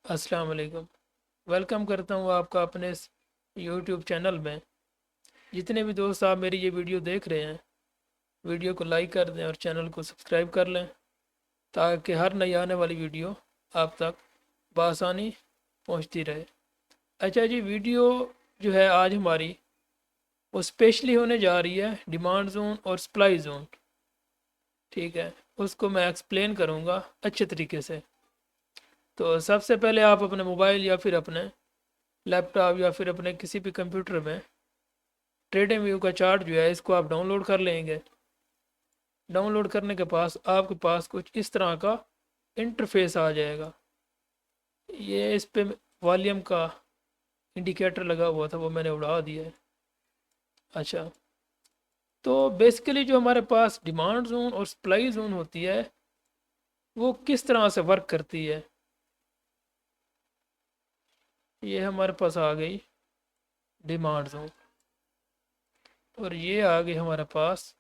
अस्सलाम वालेकुम। वेलकम करता हूँ आपका अपने इस यूट्यूब चैनल में। जितने भी दोस्त आप मेरी ये वीडियो देख रहे हैं, वीडियो को लाइक कर दें और चैनल को सब्सक्राइब कर लें, ताकि हर नई आने वाली वीडियो आप तक बआसानी पहुँचती रहे। अच्छा जी, वीडियो जो है आज हमारी वो स्पेशली होने जा रही है डिमांड जोन और सप्लाई जोन। ठीक है, उसको मैं एक्सप्लेन करूँगा अच्छे तरीके से। तो सबसे पहले आप अपने मोबाइल या फिर अपने लैपटॉप या फिर अपने किसी भी कंप्यूटर में ट्रेडिंग व्यू का चार्ट जो है इसको आप डाउनलोड कर लेंगे। डाउनलोड करने के पास आपके पास कुछ इस तरह का इंटरफेस आ जाएगा। ये इस पे वॉल्यूम का इंडिकेटर लगा हुआ था, वो मैंने उड़ा दिया है। अच्छा, तो बेसिकली जो हमारे पास डिमांड जोन और सप्लाई जोन होती है वो किस तरह से वर्क करती है, ये हमारे पास आ गई डिमांड जोन और ये आ गई हमारे पास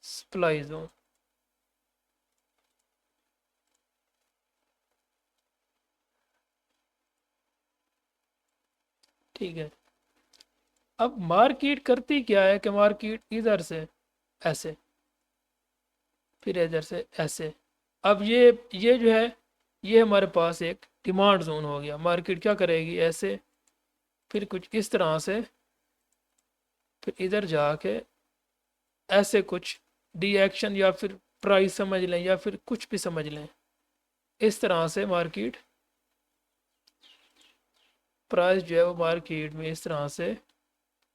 सप्लाई जोन। ठीक है, अब मार्केट करती क्या है कि मार्केट इधर से ऐसे, फिर इधर से ऐसे। अब ये जो है ये हमारे पास एक डिमांड जोन हो गया। मार्केट क्या करेगी, ऐसे फिर कुछ इस तरह से, फिर इधर जाके ऐसे कुछ डी एक्शन या फिर प्राइस समझ लें या फिर कुछ भी समझ लें, इस तरह से मार्केट प्राइस जो है वो मार्केट में इस तरह से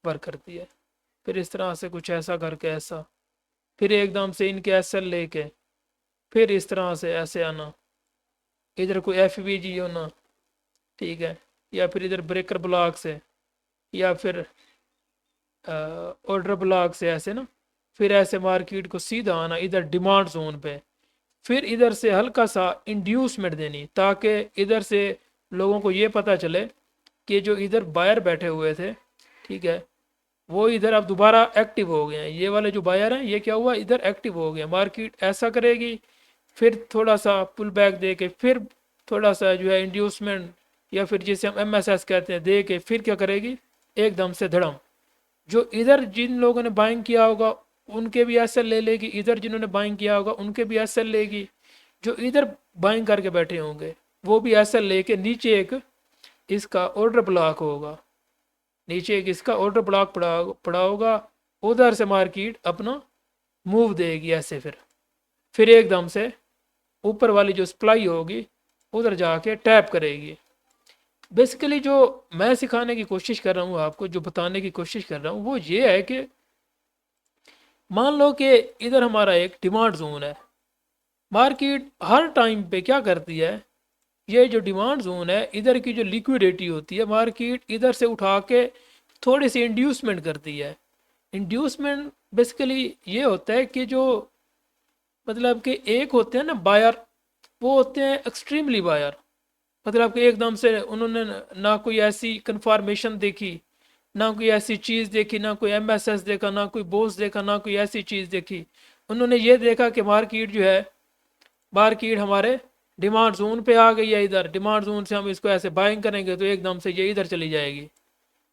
वर्क करती है। फिर इस तरह से कुछ ऐसा करके ऐसा, फिर एकदम से इनके एस एल लेके फिर इस तरह से ऐसे आना, इधर कोई एफ वी जी होना। ठीक है, या फिर इधर ब्रेकर ब्लॉक से या फिर ऑर्डर ब्लॉक से ऐसे ना, फिर ऐसे मार्केट को सीधा आना इधर डिमांड जोन पे। फिर इधर से हल्का सा इंड्यूसमेंट देनी ताकि इधर से लोगों को ये पता चले कि जो इधर बायर बैठे हुए थे, ठीक है, वो इधर अब दोबारा एक्टिव हो गए हैं। ये वाले जो बायर हैं ये क्या हुआ, इधर एक्टिव हो गए। मार्केट ऐसा करेगी, फिर थोड़ा सा पुल बैक दे के फिर थोड़ा सा जो है इंड्यूसमेंट या फिर जिसे हम एमएसएस कहते हैं दे के फिर क्या करेगी, एकदम से धड़म। जो इधर जिन लोगों ने बाइंग किया होगा उनके भी एसएल ले लेगी, इधर जिन्होंने बाइंग किया होगा उनके भी एसएल लेगी। जो इधर बाइंग करके बैठे होंगे वो भी एसएल लेके नीचे एक इसका ऑर्डर ब्लॉक होगा, नीचे एक इसका ऑर्डर ब्लॉक पड़ा होगा। उधर से मार्केट अपना मूव देगी ऐसे, फिर एकदम से ऊपर वाली जो सप्लाई होगी उधर जाके टैप करेगी। बेसिकली जो मैं सिखाने की कोशिश कर रहा हूँ आपको, जो बताने की कोशिश कर रहा हूँ वो ये है कि मान लो कि इधर हमारा एक डिमांड जोन है। मार्केट हर टाइम पे क्या करती है, ये जो डिमांड जोन है इधर की जो लिक्विडिटी होती है मार्केट इधर से उठा के थोड़ी सी इंड्यूसमेंट करती है। इंड्यूसमेंट बेसिकली ये होता है कि जो मतलब कि एक होते हैं ना बायर, वो होते हैं एक्सट्रीमली बायर। मतलब कि एकदम से उन्होंने ना कोई ऐसी कंफर्मेशन देखी, ना कोई ऐसी चीज़ देखी, ना कोई एमएसएस देखा, ना कोई बोस देखा, ना कोई ऐसी चीज़ देखी। उन्होंने ये देखा कि मार्केट जो है, मार्केट हमारे डिमांड जोन पे आ गई है। इधर डिमांड जोन से हम इसको ऐसे बाइंग करेंगे तो एकदम से ये इधर चली जाएगी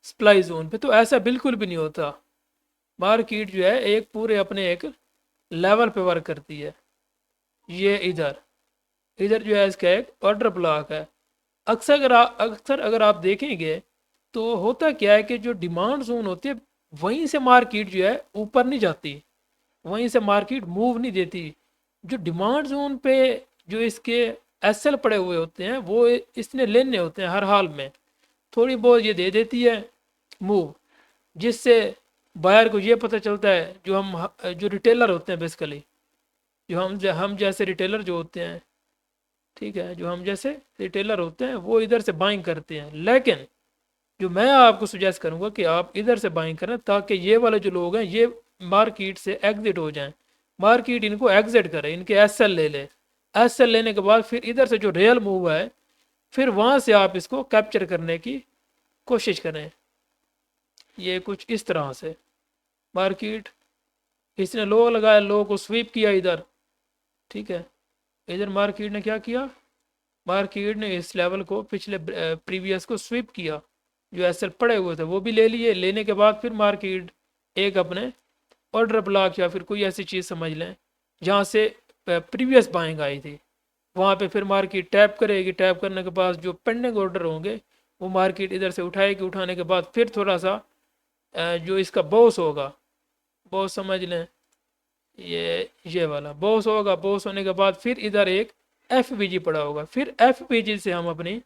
सप्लाई जोन पे। तो ऐसा बिल्कुल भी नहीं होता। मार्केट जो है एक पूरे अपने एक लेवल पे वर्क करती है। ये इधर इधर जो है इसका एक ऑर्डर ब्लॉक है। अक्सर अगर आप देखेंगे तो होता क्या है कि जो डिमांड जोन होती है वहीं से मार्केट जो है ऊपर नहीं जाती, वहीं से मार्केट मूव नहीं देती। जो डिमांड जोन पे जो इसके एसएल पड़े हुए होते हैं वो इसने लेने होते हैं हर हाल में। थोड़ी बहुत ये दे देती है मूव, जिससे बायर को ये पता चलता है, जो रिटेलर होते हैं बेसिकली, जो हम जैसे रिटेलर जो होते हैं, ठीक है, जो हम जैसे रिटेलर होते हैं वो इधर से बाइंग करते हैं। लेकिन जो मैं आपको सुजेस्ट करूंगा कि आप इधर से बाइंग करें ताकि ये वाले जो लोग हैं ये मार्केट से एग्जिट हो जाएं। मार्केट इनको एग्जिट करे, इनके एसएल ले ले। एसएल लेने के बाद फिर इधर से जो रियल मूव है फिर वहां से आप इसको कैप्चर करने की कोशिश करें। ये कुछ इस तरह से मार्केट, इसने लो लगाया, लो को स्वीप किया इधर, ठीक है। इधर मार्केट ने क्या किया, मार्केट ने इस लेवल को पिछले प्रीवियस को स्वीप किया, जो एसएल पड़े हुए थे वो भी ले लिए। लेने के बाद फिर मार्केट एक अपने ऑर्डर ब्लॉक या फिर कोई ऐसी चीज़ समझ लें जहाँ से प्रीवियस बाइंग आई थी, वहाँ पे फिर मार्केट टैप करेगी। टैप करने के बाद जो पेंडिंग ऑर्डर होंगे वो मार्केट इधर से उठाएगी। उठाने के बाद फिर थोड़ा सा जो इसका बॉस होगा, बॉस समझ लें, ये वाला बॉस होगा। बॉस होने के बाद फिर इधर एक एफ पड़ा होगा। फिर एफ से हम अपनी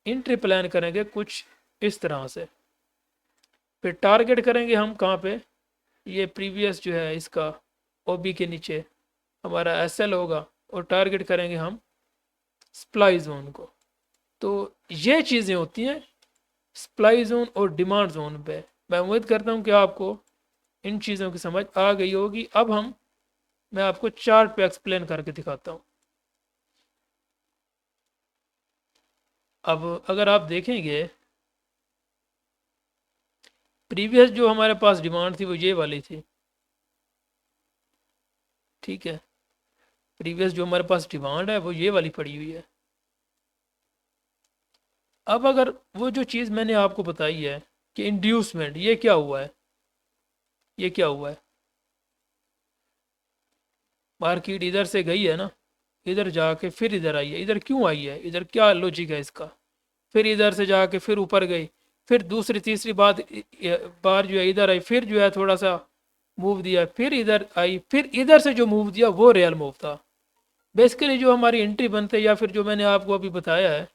एंट्री प्लान करेंगे कुछ इस तरह से। फिर टारगेट करेंगे हम कहाँ पे, ये प्रीवियस जो है इसका ओबी के नीचे हमारा एसएल होगा, और टारगेट करेंगे हम सप्लाई जोन को। तो ये चीज़ें होती हैं सप्लाई जोन और डिमांड जोन पे। मैं उम्मीद करता हूँ कि आपको इन चीज़ों की समझ आ गई होगी। अब मैं आपको चार्ट पे एक्सप्लेन करके दिखाता हूँ। अब अगर आप देखेंगे प्रीवियस जो हमारे पास डिमांड थी वो ये वाली थी, ठीक है। प्रीवियस जो हमारे पास डिमांड है वो ये वाली पड़ी हुई है। अब अगर वो जो चीज़ मैंने आपको बताई है कि इंड्यूसमेंट, ये क्या हुआ है, ये क्या हुआ है, मार्केट इधर से गई है ना, इधर जाके फिर इधर आई है। इधर क्यों आई है, इधर क्या लॉजिक है इसका। फिर इधर से जाके फिर ऊपर गई, फिर दूसरी तीसरी बार जो है इधर आई, फिर जो है थोड़ा सा मूव दिया, फिर इधर आई, फिर इधर से जो मूव दिया वो रियल मूव था। बेसिकली जो हमारी एंट्री बनते हैं, या फिर जो मैंने आपको अभी बताया है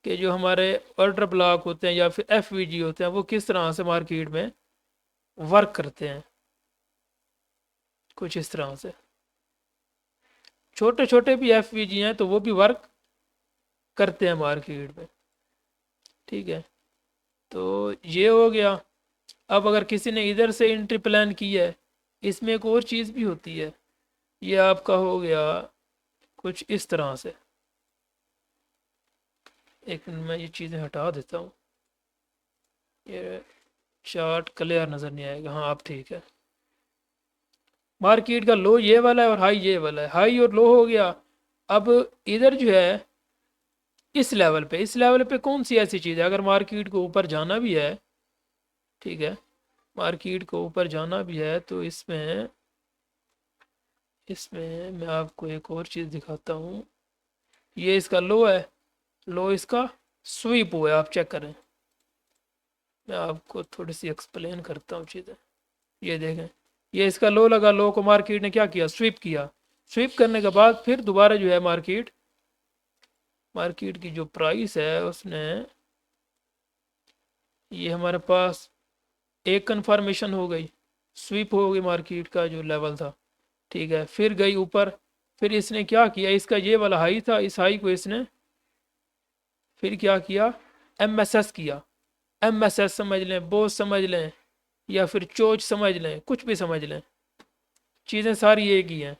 कि जो हमारे ऑर्डर ब्लॉक होते हैं या फिर एफवीजी होते हैं, वो किस तरह से मार्केट में वर्क करते हैं, कुछ इस तरह से। छोटे छोटे भी एफवीजी हैं तो वो भी वर्क करते हैं मार्केट में, ठीक है। तो ये हो गया। अब अगर किसी ने इधर से एंट्री प्लान की है, इसमें एक और चीज़ भी होती है, ये आपका हो गया कुछ इस तरह से। एक मिनट मैं ये चीज़ें हटा देता हूँ, ये चार्ट क्लियर नज़र नहीं आएगा। हाँ अब ठीक है। मार्केट का लो ये वाला है और हाई ये वाला है, हाई और लो हो गया। अब इधर जो है इस लेवल पे कौन सी ऐसी चीज़ है, अगर मार्केट को ऊपर जाना भी है, ठीक है, मार्केट को ऊपर जाना भी है, तो इसमें मैं आपको एक और चीज़ दिखाता हूँ। ये इसका लो है, लो इसका स्वीप हुआ है, आप चेक करें। मैं आपको थोड़ी सी एक्सप्लेन करता हूँ चीज़ें। ये देखें, ये इसका लो लगा, लो को मार्केट ने क्या किया, स्वीप किया। स्वीप करने के बाद फिर दोबारा जो है मार्केट की जो प्राइस है उसने, ये हमारे पास एक कन्फर्मेशन हो गई, स्वीप हो गई मार्केट का जो लेवल था, ठीक है। फिर गई ऊपर, फिर इसने क्या किया, इसका ये वाला हाई था, इस हाई को इसने फिर क्या किया, एमएसएस किया। एमएसएस समझ लें, बोस समझ लें, या फिर चोच समझ लें, कुछ भी समझ लें, चीज़ें सारी एक ही हैं,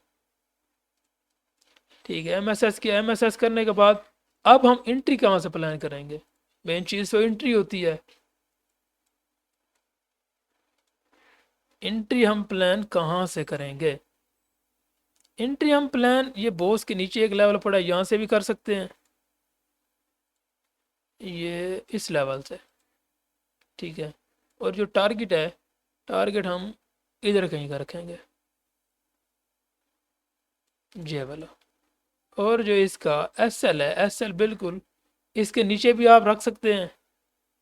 ठीक है। एमएसएस किया। एमएसएस करने के बाद अब हम एंट्री कहाँ से प्लान करेंगे, मेन चीज़ तो एंट्री होती है। एंट्री हम प्लान कहाँ से करेंगे, एंट्री हम प्लान ये बॉस के नीचे एक लेवल पड़ा है, यहाँ से भी कर सकते हैं, ये इस लेवल से, ठीक है। और जो टारगेट है, टारगेट हम इधर कहीं का रखेंगे, ये वाला। और जो इसका एसएल है, एसएल बिल्कुल इसके नीचे भी आप रख सकते हैं,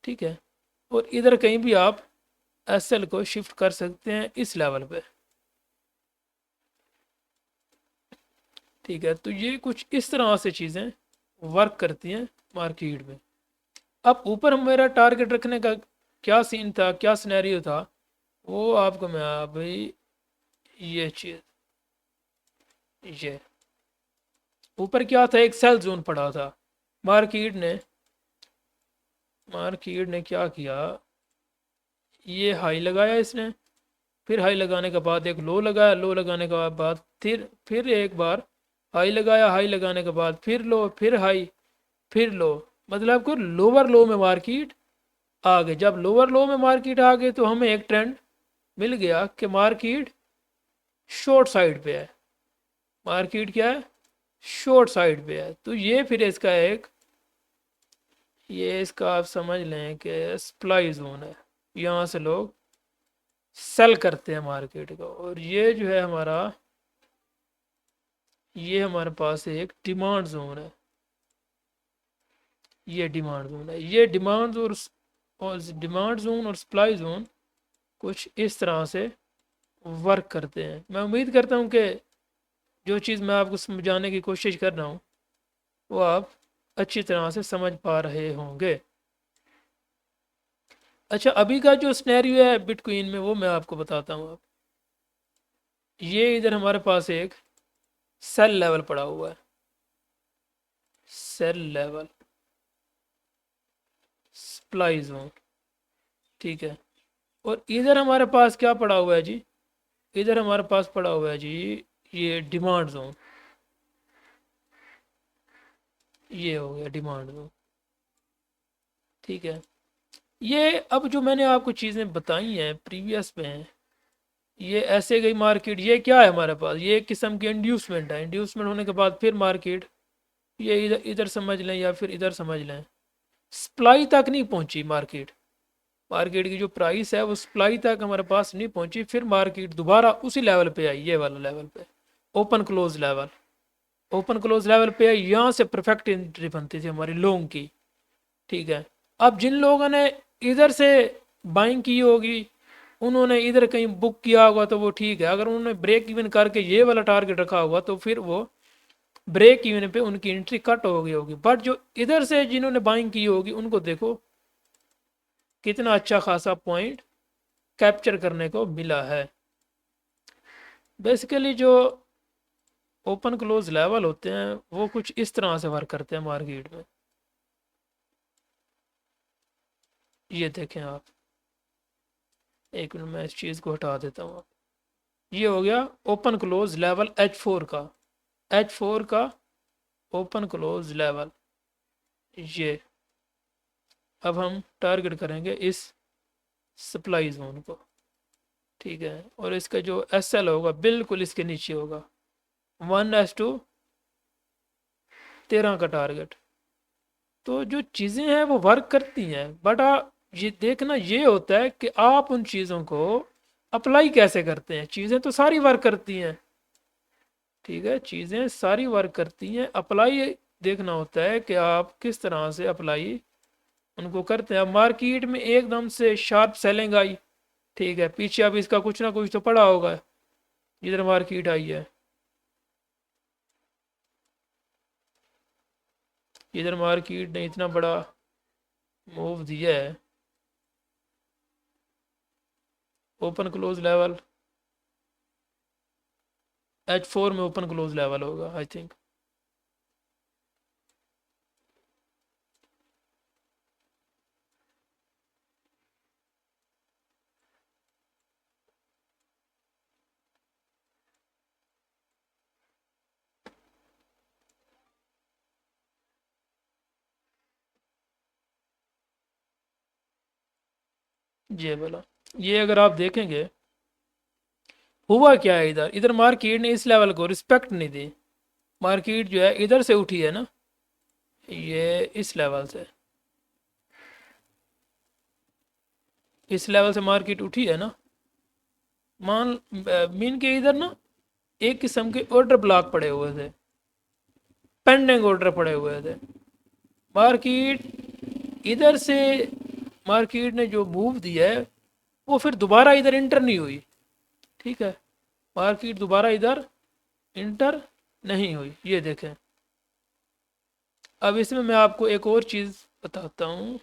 ठीक है। और इधर कहीं भी आप एसएल को शिफ्ट कर सकते हैं इस लेवल पे, ठीक है। तो ये कुछ इस तरह से चीज़ें वर्क करती हैं मार्केट में। अब ऊपर मेरा टारगेट रखने का क्या सीन था, क्या सिनेरियो था, वो आपको मैं अभी ये चीज़, ये ऊपर क्या था, एक सेल जोन पड़ा था। मार्केट ने क्या किया, ये हाई लगाया इसने, फिर हाई लगाने के बाद एक लो लगाया, लो लगाने के बाद फिर एक बार हाई लगाया, हाई लगाने के बाद फिर लो, फिर हाई, फिर लो। मतलब कि लोअर लो में मार्केट आ गई। जब लोअर लो में मार्केट आ गई तो हमें एक ट्रेंड मिल गया कि मार्केट शॉर्ट साइड पे है। मार्केट क्या है, शॉर्ट साइड पे है, तो ये फिर इसका एक, ये इसका आप समझ लें कि सप्लाई जोन है, यहाँ से लोग सेल करते हैं मार्केट को। और ये जो है हमारा, ये हमारे पास एक डिमांड जोन है, ये डिमांड जोन है। ये डिमांड और डिमांड जोन और सप्लाई जोन कुछ इस तरह से वर्क करते हैं। मैं उम्मीद करता हूँ कि जो चीज़ मैं आपको समझाने की कोशिश कर रहा हूँ वो आप अच्छी तरह से समझ पा रहे होंगे। अच्छा, अभी का जो स्नैरियो है बिटकॉइन में वो मैं आपको बताता हूँ। अब ये इधर हमारे पास एक सेल लेवल पड़ा हुआ है, सेल लेवल सप्लाई जोन, ठीक है। और इधर हमारे पास क्या पड़ा हुआ है जी, इधर हमारे पास पड़ा हुआ है जी ये डिमांड जोन, ये हो गया डिमांड जोन, ठीक है। ये अब जो मैंने आपको चीज़ें बताई हैं प्रीवियस में, ये ऐसे गई मार्केट, ये क्या है हमारे पास, ये एक किस्म की इंड्यूसमेंट है। इंड्यूसमेंट होने के बाद फिर मार्केट ये इधर इधर समझ लें या फिर इधर समझ लें, सप्लाई तक नहीं पहुंची मार्केट, मार्केट की जो प्राइस है वो सप्लाई तक हमारे पास नहीं पहुंची। फिर मार्केट दोबारा उसी लेवल पे आई, ये वाला लेवल पे, open close level, open close level पे आई। यहाँ से परफेक्ट एंट्री बनती थी हमारी लॉन्ग की, ठीक है। अब जिन लोगों ने इधर से बाइंग की होगी, उन्होंने इधर कहीं बुक किया होगा तो वो ठीक है। अगर उन्होंने ब्रेक इवन करके ये वाला टारगेट रखा होगा तो फिर वो ब्रेक इवन पे उनकी एंट्री कट हो गई होगी। बट जो इधर से जिन्होंने बाइंग की होगी उनको देखो कितना अच्छा खासा पॉइंट कैप्चर करने को मिला है। बेसिकली जो ओपन क्लोज लेवल होते हैं वो कुछ इस तरह से वर्क करते हैं मार्केट में। ये देखें आप, एक मिनट मैं इस चीज़ को हटा देता हूँ। ये हो गया ओपन क्लोज लेवल H4 का, H4 का ओपन क्लोज लेवल। ये अब हम टारगेट करेंगे इस सप्लाई जोन को, ठीक है। और इसका जो SL होगा बिल्कुल इसके नीचे होगा, 1:13 का टारगेट। तो जो चीज़ें हैं वो वर्क करती हैं, बट ये देखना ये होता है कि आप उन चीज़ों को अप्लाई कैसे करते हैं। चीज़ें तो सारी वर्क करती हैं, ठीक है, चीज़ें सारी वर्क करती हैं, अप्लाई देखना होता है कि आप किस तरह से अप्लाई उनको करते हैं। अब मार्केट में एकदम से शार्प सेलिंग आई, ठीक है, पीछे अब इसका कुछ ना कुछ तो पड़ा होगा जिधर मार्केट आई है। इधर मार्केट ने इतना बड़ा मूव दिया है, ओपन क्लोज लेवल H4 में ओपन क्लोज लेवल होगा आई थिंक। ये बोला, ये अगर आप देखेंगे हुआ क्या है, इधर इधर मार्केट ने इस लेवल को रिस्पेक्ट नहीं दी। मार्केट जो है इधर से उठी है ना, ये इस लेवल से, इस लेवल से मार्केट उठी है ना, मान मीन के इधर ना एक किस्म के ऑर्डर ब्लॉक पड़े हुए थे, पेंडिंग ऑर्डर पड़े हुए थे। मार्केट इधर से, मार्केट ने जो मूव दिया है वो फिर दोबारा इधर इंटर नहीं हुई, ठीक है, मार्केट दोबारा इधर इंटर नहीं हुई। ये देखें, अब इसमें मैं आपको एक और चीज़ बताता हूँ,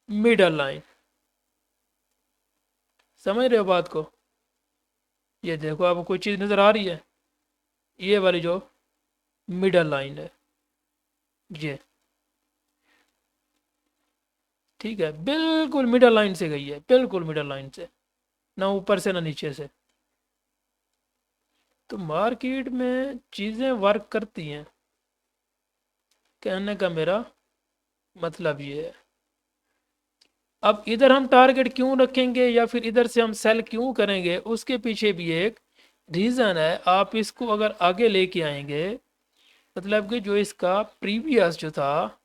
मिडल लाइन, समझ रहे हो बात को। ये देखो आपको कोई चीज़ नज़र आ रही है, ये वाली जो मिडल लाइन है ये, ठीक है, बिल्कुल मिडल लाइन से गई है, बिल्कुल मिडल लाइन से, ना ऊपर से ना नीचे से। तो मार्केट में चीज़ें वर्क करती हैं, कहने का मेरा मतलब ये है। अब इधर हम टारगेट क्यों रखेंगे या फिर इधर से हम सेल क्यों करेंगे, उसके पीछे भी एक रीज़न है, आप इसको अगर आगे लेके आएंगे, मतलब कि जो इसका प्रीवियस जो था,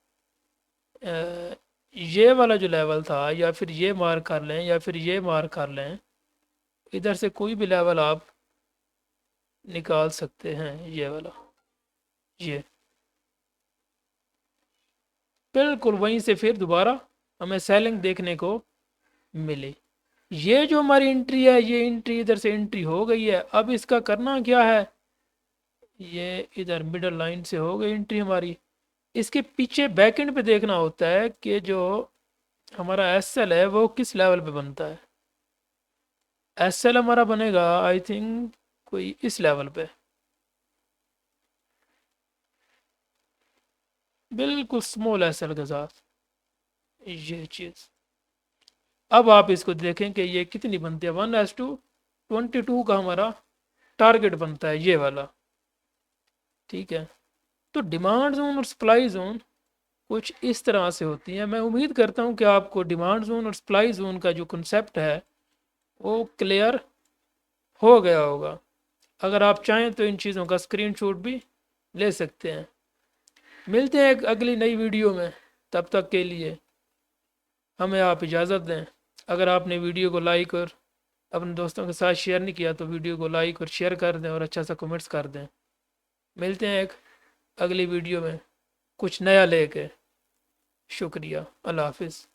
ये वाला जो लेवल था, या फिर ये मार्क कर लें या फिर ये मार्क कर लें, इधर से कोई भी लेवल आप निकाल सकते हैं। ये वाला, ये बिल्कुल वहीं से फिर दोबारा हमें सेलिंग देखने को मिली। ये जो हमारी एंट्री है, ये एंट्री इधर से एंट्री हो गई है। अब इसका करना क्या है, ये इधर मिडल लाइन से हो गई एंट्री हमारी। इसके पीछे बैकएंड पे देखना होता है कि जो हमारा एसएल है वो किस लेवल पे बनता है। एसएल हमारा बनेगा आई थिंक कोई इस लेवल पे, बिल्कुल स्मॉल एसएल के साथ, ये चीज़। अब आप इसको देखें कि ये कितनी बनती है, 1:22 का हमारा टारगेट बनता है, ये वाला। ठीक है, तो डिमांड जोन और सप्लाई जोन कुछ इस तरह से होती हैं। मैं उम्मीद करता हूँ कि आपको डिमांड जोन और सप्लाई जोन का जो कंसेप्ट है वो क्लियर हो गया होगा। अगर आप चाहें तो इन चीज़ों का स्क्रीनशॉट भी ले सकते हैं। मिलते हैं एक अगली नई वीडियो में, तब तक के लिए हमें आप इजाज़त दें। अगर आपने वीडियो को लाइक और अपने दोस्तों के साथ शेयर नहीं किया तो वीडियो को लाइक और शेयर कर दें और अच्छा सा कमेंट्स कर दें। मिलते हैं एक अगली वीडियो में कुछ नया लेके। शुक्रिया, अल्लाह हाफिज़।